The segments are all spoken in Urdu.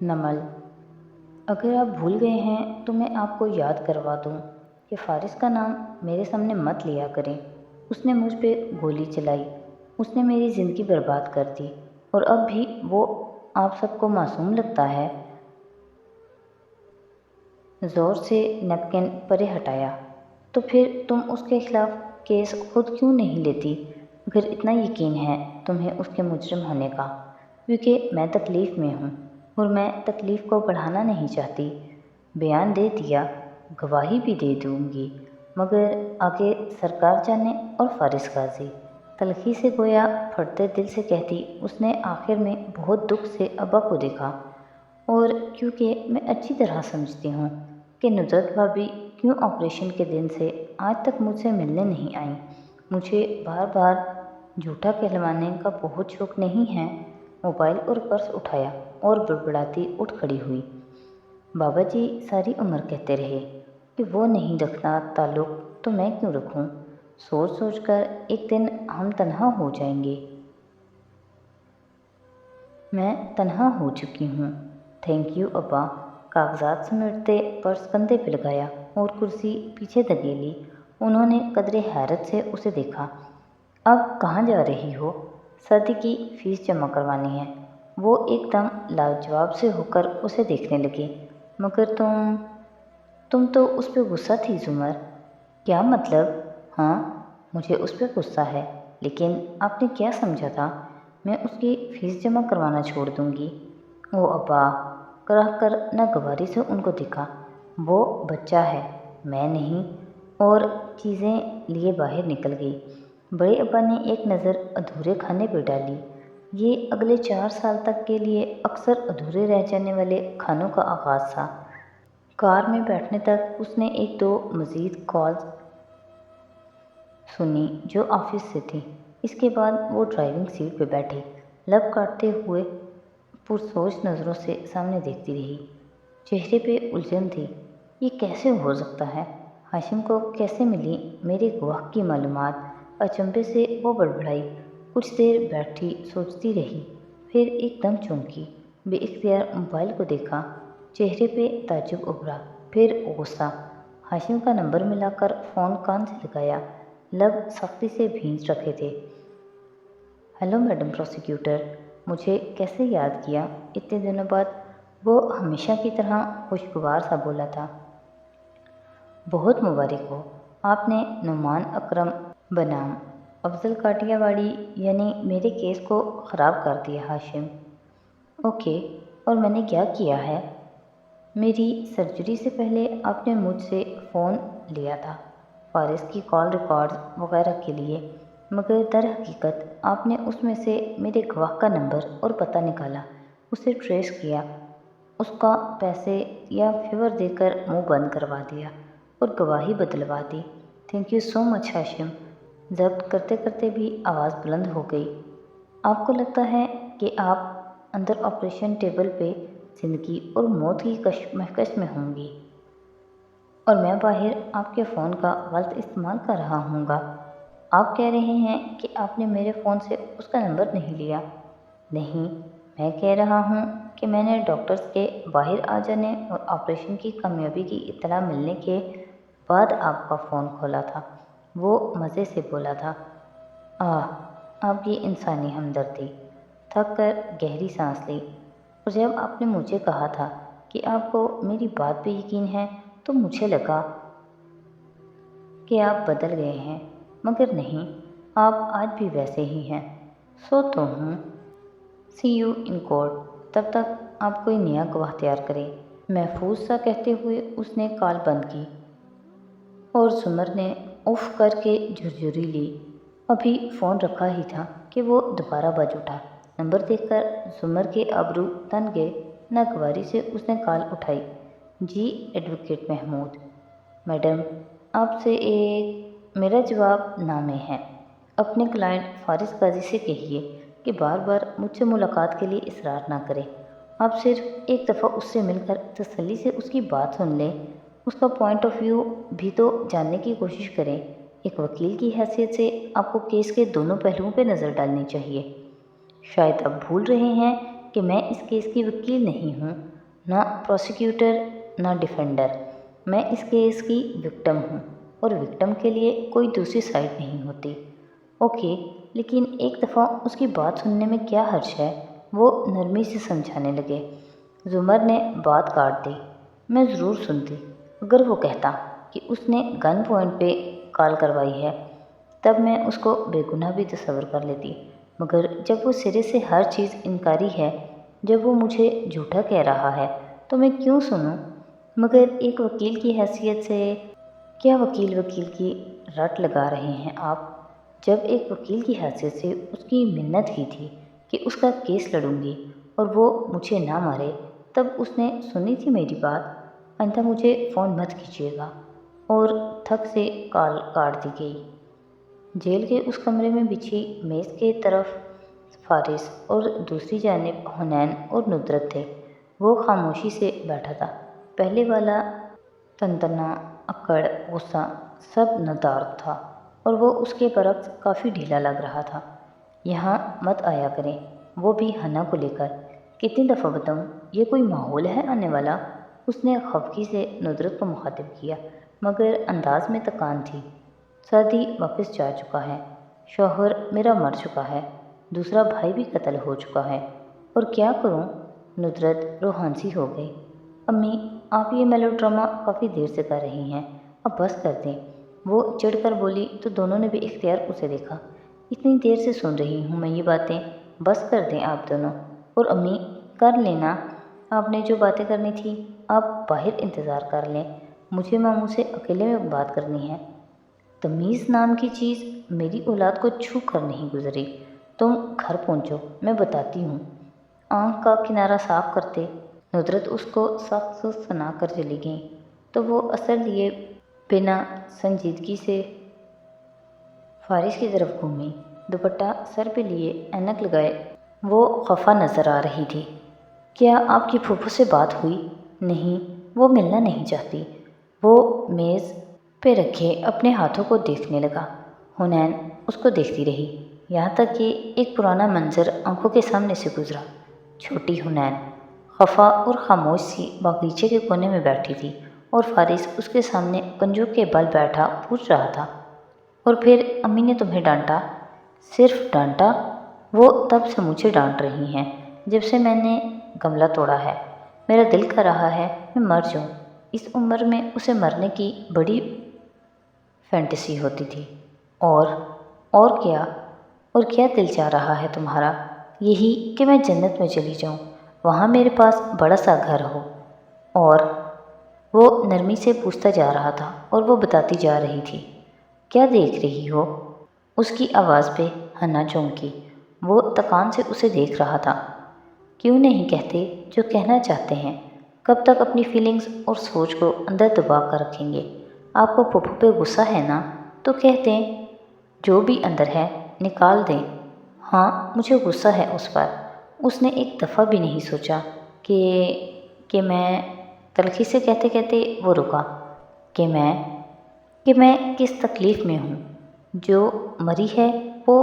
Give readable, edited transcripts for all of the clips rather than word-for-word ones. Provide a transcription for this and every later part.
نمل: اگر آپ بھول گئے ہیں تو میں آپ کو یاد کروا دوں کہ فارس کا نام میرے سامنے مت لیا کریں۔ اس نے مجھ پہ گولی چلائی، اس نے میری زندگی برباد کر دی، اور اب بھی وہ آپ سب کو معصوم لگتا ہے۔ زور سے نیپکن پرے ہٹایا۔ تو پھر تم اس کے خلاف کیس خود کیوں نہیں لیتی اگر اتنا یقین ہے تمہیں اس کے مجرم ہونے کا؟ کیونکہ میں تکلیف میں ہوں اور میں تکلیف کو بڑھانا نہیں چاہتی۔ بیان دے دیا، گواہی بھی دے دوں گی، مگر آگے سرکار جانے اور فارس غازی۔ تلخی سے گویا پھٹتے دل سے کہتی اس نے آخر میں بہت دکھ سے ابا کو دیکھا، اور کیونکہ میں اچھی طرح سمجھتی ہوں کہ نصرت بھابی کیوں آپریشن کے دن سے آج تک مجھ سے ملنے نہیں آئیں، مجھے بار بار جھوٹا کہلوانے کا بہت شوق نہیں ہے۔ موبائل اور پرس اٹھایا اور بڑبڑاتی اٹھ کھڑی ہوئی۔ بابا جی ساری عمر کہتے رہے کہ وہ نہیں رکھنا تعلق تو میں کیوں رکھوں؟ سوچ سوچ کر ایک دن ہم تنہا ہو جائیں گے۔ میں تنہا ہو چکی ہوں۔ تھینک یو ابا۔ کاغذات سمیٹتے پرس کندھے پہ لگایا اور کرسی پیچھے دھکیلی۔ انہوں نے قدرے حیرت سے اسے دیکھا۔ اب کہاں جا رہی ہو؟ سردی کی فیس جمع کروانی ہے۔ وہ ایک دم لاجواب سے ہو کر اسے دیکھنے لگی۔ مگر تم تو اس پہ غصہ تھی زمر۔ کیا مطلب؟ ہاں، مجھے اس پہ غصہ ہے، لیکن آپ نے کیا سمجھا تھا میں اس کی فیس جمع کروانا چھوڑ دوں گی؟ او ابا! کراہ کر ناگواری سے ان کو دیکھا۔ وہ بچہ ہے، میں نہیں، اور چیزیں لیے باہر نکل گئی۔ بڑے ابا نے ایک نظر ادھورے کھانے پہ ڈالی۔ یہ اگلے 4 سال تک کے لیے اکثر ادھورے رہ جانے والے کھانوں کا آغاز تھا۔ کار میں بیٹھنے تک اس نے 1-2 مزید کالز سنی جو آفس سے تھیں۔ اس کے بعد وہ ڈرائیونگ سیٹ پہ بیٹھی، لب کاٹتے ہوئے پرسوچ نظروں سے سامنے دیکھتی رہی۔ چہرے پہ الجھن تھی۔ یہ کیسے ہو سکتا ہے؟ ہاشم کو کیسے ملی میرے گواہ کی معلومات؟ اچنبھے سے وہ بڑبڑائی۔ کچھ دیر بیٹھی سوچتی رہی، پھر ایک دم چونکی، بے اختیار موبائل کو دیکھا۔ چہرے پہ تعجب ابھرا، پھر غصہ۔ ہاشم کا نمبر ملا کر فون کان سے لگایا، لب سختی سے بھینچ رکھے تھے۔ ہیلو میڈم پروسیکیوٹر، مجھے کیسے یاد کیا اتنے دنوں بعد؟ وہ ہمیشہ کی طرح خوشگوار سا بولا تھا۔ بہت مبارک ہو، آپ نے نعمان اکرم بنام افضل کاٹیا واڑی یعنی میرے کیس کو خراب کر دیا ہاشم۔ اوکے، اور میں نے کیا کیا ہے؟ میری سرجری سے پہلے آپ نے مجھ سے فون لیا تھا فارس کی کال ریکارڈز وغیرہ کے لیے، مگر در حقیقت آپ نے اس میں سے میرے گواہ کا نمبر اور پتہ نکالا، اسے ٹریس کیا، اس کا پیسے یا فیور دے کر منہ بند کروا دیا اور گواہی بدلوا دی۔ تھینک یو سو مچ ہاشم۔ ضبط کرتے کرتے بھی آواز بلند ہو گئی۔ آپ کو لگتا ہے کہ آپ اندر آپریشن ٹیبل پہ زندگی اور موت کی کشمکش میں ہوں گی، اور میں باہر آپ کے فون کا غلط استعمال کر رہا ہوں گا۔ آپ کہہ رہے ہیں کہ آپ نے میرے فون سے اس کا نمبر نہیں لیا؟ نہیں، میں کہہ رہا ہوں کہ میں نے ڈاکٹرز کے باہر آ جانے اور آپریشن کی کامیابی کی اطلاع ملنے کے بعد آپ کا فون کھولا تھا۔ وہ مزے سے بولا تھا۔ آپ کی انسانی ہمدردی۔ تھک کر گہری سانس لی۔ اور جب آپ نے مجھے کہا تھا کہ آپ کو میری بات پہ یقین ہے تو مجھے لگا کہ آپ بدل گئے ہیں، مگر نہیں، آپ آج بھی ویسے ہی ہیں۔ سو تو ہوں۔ سی یو ان کورٹ۔ تب تک آپ کوئی نیا گواہ تیار کریں۔ محفوظ سا کہتے ہوئے اس نے کال بند کی، اور زمر نے اف کر کے جھرجھری لی۔ ابھی فون رکھا ہی تھا کہ وہ دوبارہ بج اٹھا۔ نمبر دیکھ کر زمر کے ابرو تن گئے۔ ناگواری سے اس نے کال اٹھائی۔ جی ایڈوکیٹ محمود۔ میڈم، آپ سے میرا جواب نامے ہے۔ اپنے کلائنٹ فارس غازی سے کہیے کہ بار بار مجھ سے ملاقات کے لیے اصرار نہ کرے۔ آپ صرف ایک دفعہ اس سے مل کر تسلی سے اس کی بات سن لیں، اس کا پوائنٹ آف ویو بھی تو جاننے کی کوشش کریں۔ ایک وکیل کی حیثیت سے آپ کو کیس کے دونوں پہلوؤں پہ نظر ڈالنی چاہیے۔ شاید آپ بھول رہے ہیں کہ میں اس کیس کی وکیل نہیں ہوں، نہ پروسیکیوٹر نہ ڈیفینڈر۔ میں اس کیس کی وکٹم ہوں، اور وکٹم کے لیے کوئی دوسری سائڈ نہیں ہوتی۔ اوکے، لیکن ایک دفعہ اس کی بات سننے میں کیا حرج ہے؟ وہ نرمی سے سمجھانے لگے۔ زمر نے بات کاٹ دی۔ میں ضرور سنتی اگر وہ کہتا کہ اس نے گن پوائنٹ پہ کال کروائی ہے، تب میں اس کو بے گناہ بھی تصور کر لیتی، مگر جب وہ سرے سے ہر چیز انکاری ہے، جب وہ مجھے جھوٹا کہہ رہا ہے، تو میں کیوں سنوں؟ مگر ایک وکیل کی حیثیت سے کیا وکیل کی رٹ لگا رہے ہیں آپ؟ جب ایک وکیل کی حیثیت سے اس کی منت ہی تھی کہ اس کا کیس لڑوں گی اور وہ مجھے نہ مارے، تب اس نے سنی تھی میری بات۔ آئندہ مجھے فون مت کیجیے گا، اور تھک سے کال کاٹ دی گئی۔ جیل کے اس کمرے میں بچھی میز کے طرف فارس اور دوسری جانب حنین اور ندرت تھے۔ وہ خاموشی سے بیٹھا تھا۔ پہلے والا تنتنا، اکڑ، غصہ سب ندارد تھا، اور وہ اس کے برعکس کافی ڈھیلا لگ رہا تھا۔ یہاں مت آیا کریں، وہ بھی حنا کو لے کر۔ کتنی دفعہ بتاؤں، یہ کوئی ماحول ہے آنے والا؟ اس نے خفگی سے ندرت کو مخاطب کیا، مگر انداز میں تکان تھی۔ سعدی واپس جا چکا ہے، شوہر میرا مر چکا ہے، دوسرا بھائی بھی قتل ہو چکا ہے، اور کیا کروں؟ ندرت روحانسی ہو گئی۔ امی، آپ یہ میلو ڈرامہ کافی دیر سے کر رہی ہیں، اب بس کر دیں۔ وہ چڑھ کر بولی تو دونوں نے بھی اختیار اسے دیکھا۔ اتنی دیر سے سن رہی ہوں میں یہ باتیں، بس کر دیں آپ دونوں۔ اور امی، کر لینا، آپ نے جو باتیں کرنی تھی، آپ باہر انتظار کر لیں، مجھے ماموں سے اکیلے میں بات کرنی ہے۔ تمیز نام کی چیز میری اولاد کو چھو کر نہیں گزری۔ تم گھر پہنچو، میں بتاتی ہوں۔ آنکھ کا کنارہ صاف کرتے ندرت اس کو سخت سنا کر چلی گئیں، تو وہ اثر لیے بنا سنجیدگی سے فارس کی طرف گھومی۔ دوپٹہ سر پہ لیے، اینک لگائے وہ خفا نظر آ رہی تھی۔ کیا آپ کی پھوپھو سے بات ہوئی؟ نہیں، وہ ملنا نہیں چاہتی۔ وہ میز پہ رکھے اپنے ہاتھوں کو دیکھنے لگا۔ حنین اس کو دیکھتی رہی، یہاں تک کہ ایک پرانا منظر آنکھوں کے سامنے سے گزرا۔ چھوٹی حنین خفا اور خاموش سی باغیچے کے کونے میں بیٹھی تھی، اور فارس اس کے سامنے پنجوں کے بل بیٹھا پوچھ رہا تھا، اور پھر امی نے تمہیں ڈانٹا؟ صرف ڈانٹا؟ وہ تب سے مجھے ڈانٹ رہی ہیں جب سے میں نے گملہ توڑا ہے۔ میرا دل کر رہا ہے میں مر جاؤں۔ اس عمر میں اسے مرنے کی بڑی فینٹیسی ہوتی تھی۔ اور کیا؟ اور کیا دل چاہ رہا ہے تمہارا؟ یہی کہ میں جنت میں چلی جاؤں، وہاں میرے پاس بڑا سا گھر ہو۔ اور وہ نرمی سے پوچھتا جا رہا تھا، اور وہ بتاتی جا رہی تھی۔ کیا دیکھ رہی ہو؟ اس کی آواز پہ حنا چونکی۔ وہ تکان سے اسے دیکھ رہا تھا۔ کیوں نہیں کہتے جو کہنا چاہتے ہیں؟ کب تک اپنی فیلنگز اور سوچ کو اندر دبا کر رکھیں گے؟ آپ کو پھوپھو پہ غصہ ہے نا، تو کہہ دیں، جو بھی اندر ہے نکال دیں۔ ہاں، مجھے غصہ ہے اس پر۔ اس نے ایک دفعہ بھی نہیں سوچا کہ میں تلخی سے کہتے کہتے وہ رکا، کہ میں کس تکلیف میں ہوں۔ جو مری ہے وہ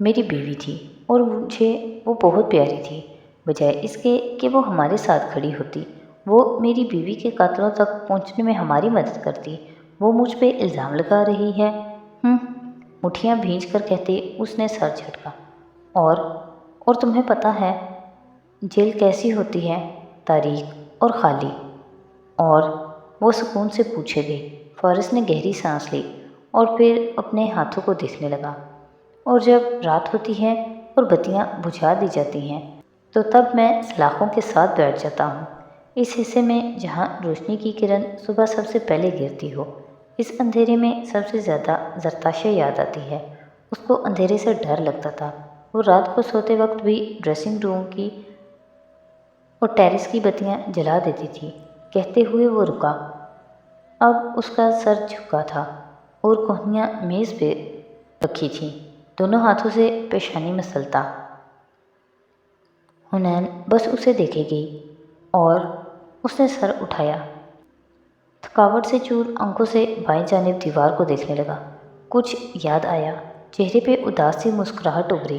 میری بیوی تھی، اور مجھے وہ بہت پیاری تھی۔ بجائے اس کے کہ وہ ہمارے ساتھ کھڑی ہوتی، وہ میری بیوی کے قاتلوں تک پہنچنے میں ہماری مدد کرتی۔ وہ مجھ پہ الزام لگا رہی ہے۔ مٹھیاں بھینچ کر کہتے اس نے سر جھٹکا۔ اور تمہیں پتہ ہے جیل کیسی ہوتی ہے؟ تاریک اور خالی۔ اور وہ سکون سے پوچھے گئے۔ فارس نے گہری سانس لی، اور پھر اپنے ہاتھوں کو دیکھنے لگا۔ اور جب رات ہوتی ہے اور بتیاں بجھا دی جاتی ہیں، تو تب میں سلاخوں کے ساتھ بیٹھ جاتا ہوں، اس حصے میں جہاں روشنی کی کرن صبح سب سے پہلے گرتی ہو۔ اس اندھیرے میں سب سے زیادہ زرتاشا یاد آتی ہے۔ اس کو اندھیرے سے ڈر لگتا تھا۔ وہ رات کو سوتے وقت بھی ڈریسنگ روم کی اور ٹیرس کی بتیاں جلا دیتی تھی۔ کہتے ہوئے وہ رکا۔ اب اس کا سر جھکا تھا، اور کوہنیاں میز پہ رکھی تھیں، دونوں ہاتھوں سے پیشانی مسلتا۔ حنین بس اسے دیکھے گئی، اور اس نے سر اٹھایا۔ تھکاوٹ سے چور آنکھوں سے بائیں جانب دیوار کو دیکھنے لگا۔ کچھ یاد آیا، چہرے پہ اداس سی مسکراہٹ ابھری،